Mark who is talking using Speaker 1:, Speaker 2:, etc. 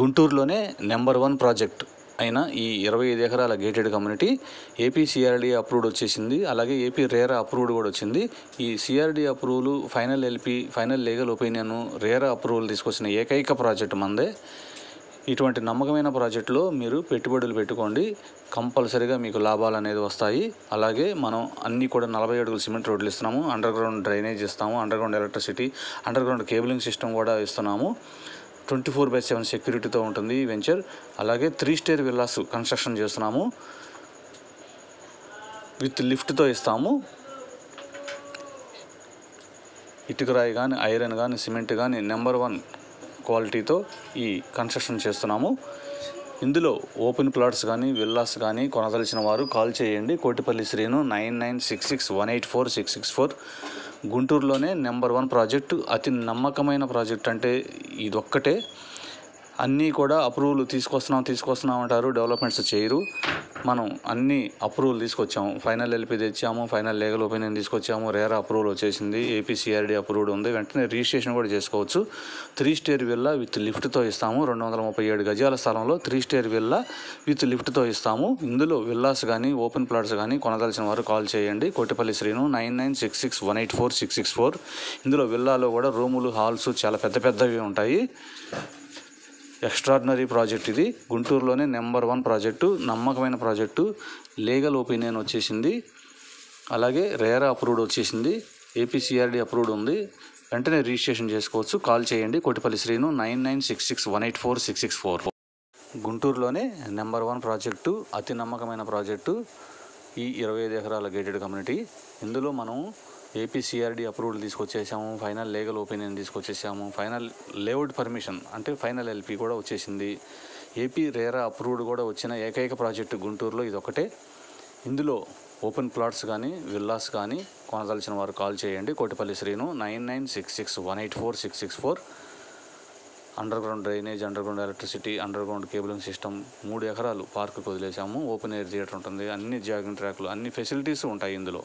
Speaker 1: గుంటూరులోనే number 1 project అయిన ఈ 25 ఎకరాల gated community AP CRD approved వచ్చేసింది. అలాగే ఏపీ రేరా అప్రూవ్డ్ కూడా వచ్చింది. ఈ CRD approval, final LP, final legal opinion, RERA approval తీసుకొచ్చిన ఏకైక ప్రాజెక్ట్ మందే. ఇటువంటి నమ్మకమైన ప్రాజెక్టులో మీరు పెట్టుబడులు పెట్టుకోండి, కంపల్సరీగా మీకు లాభాలు అనేది వస్తాయి. అలాగే మనం అన్నీ కూడా 40 అడుగుల సిమెంట్ రోడ్లు ఇస్తున్నాము, అండర్ గ్రౌండ్ డ్రైనేజ్ ఇస్తాము, under ground electricity, under ground cabling system కూడా ఇస్తున్నాము. 24/7 సెక్యూరిటీతో ఉంటుంది ఈ వెంచర్. అలాగే 3 స్టేర్ విల్లాస్ కన్స్ట్రక్షన్ చేస్తున్నాము, విత్ లిఫ్ట్తో ఇస్తాము. ఇటుకరాయి కానీ, ఐరన్ కానీ, సిమెంట్ కానీ నెంబర్ 1 క్వాలిటీతో ఈ కన్స్ట్రక్షన్ చేస్తున్నాము. ఇందులో ఓపెన్ ప్లాట్స్ కానీ, విల్లాస్ కానీ కొనదలిచిన వారు కాల్ చేయండి. కోటిపల్లి శ్రీను 9966184664. గుంటూరులోనే నెంబర్ 1 ప్రాజెక్టు, అతి నమ్మకమైన ప్రాజెక్ట్ అంటే ఇదొక్కటే. అన్నీ కూడా అప్రూవల్ తీసుకొస్తున్నాం అంటారు, డెవలప్మెంట్స్ చేయరు. మనం అన్నీ అప్రూవల్ తీసుకొచ్చాము, ఫైనల్ ఎల్పి తెచ్చాము, ఫైనల్ లీగల్ ఒపీనియన్ తీసుకొచ్చాము, రేరా అప్రూవల్ వచ్చేసింది, ఏపీ సిఆర్డీ అప్రూవ్డ్ ఉంది. వెంటనే రిజిస్ట్రేషన్ కూడా చేసుకోవచ్చు. 3 స్టేర్ విల్లా విత్ లిఫ్ట్తో ఇస్తాము. 237 గజాల స్థలంలో 3 స్టేర్ విల్లా విత్ లిఫ్ట్తో ఇస్తాము. ఇందులో విల్లాస్ కానీ, ఓపెన్ ప్లాట్స్ కానీ కొనదలిచిన వారు కాల్ చేయండి. కోటిపల్లి శ్రీను 9966184664. ఇందులో విల్లాలో కూడా రూములు, హాల్స్ చాలా పెద్దవి ఉంటాయి. ఎక్స్ట్రాడినరీ ప్రాజెక్ట్ ఇది. గుంటూరులోనే నెంబర్ 1 ప్రాజెక్టు, నమ్మకమైన ప్రాజెక్టు. లీగల్ ఒపీనియన్ వచ్చేసింది, అలాగే రేరా అప్రూవ్డ్ వచ్చేసింది, ఏపీ సిఆర్డీ అప్రూవ్డ్ ఉంది. వెంటనే రిజిస్ట్రేషన్ చేసుకోవచ్చు. కాల్ చేయండి. కోటిపల్లి శ్రీను 9966184664. గుంటూరులోనే నెంబర్ 1 ప్రాజెక్టు, అతి నమ్మకమైన ప్రాజెక్టు ఈ 25 ఎకరాల గేటెడ్ కమ్యూనిటీ. ఇందులో మనం ఏపీ సిఆర్డీ అప్రూవల్ తీసుకొచ్చేసాము, ఫైనల్ లీగల్ ఒపీనియన్ తీసుకొచ్చేసాము, ఫైనల్ లేఅవుట్ పర్మిషన్ అంటే ఫైనల్ ఎల్పి కూడా వచ్చేసింది. ఏపీ రేరా అప్రూవ్డ్ కూడా వచ్చిన ఏకైక ప్రాజెక్టు గుంటూరులో ఇదొకటే. ఇందులో ఓపెన్ ప్లాట్స్ కానీ, విల్లాస్ కానీ కొనదలిచిన వారు కాల్ చేయండి. Kotipalli Srinu 9966184664. Under ground drainage, under ground electricity, under ground cabling system, 3 ఎకరాలు పార్కుకు వదిలేసాము. ఓపెన్ ఎయిర్ థియేటర్ ఉంటుంది, అన్ని జాగింగ్ ట్రాక్లు, అన్ని ఫెసిలిటీస్ ఉంటాయి ఇందులో.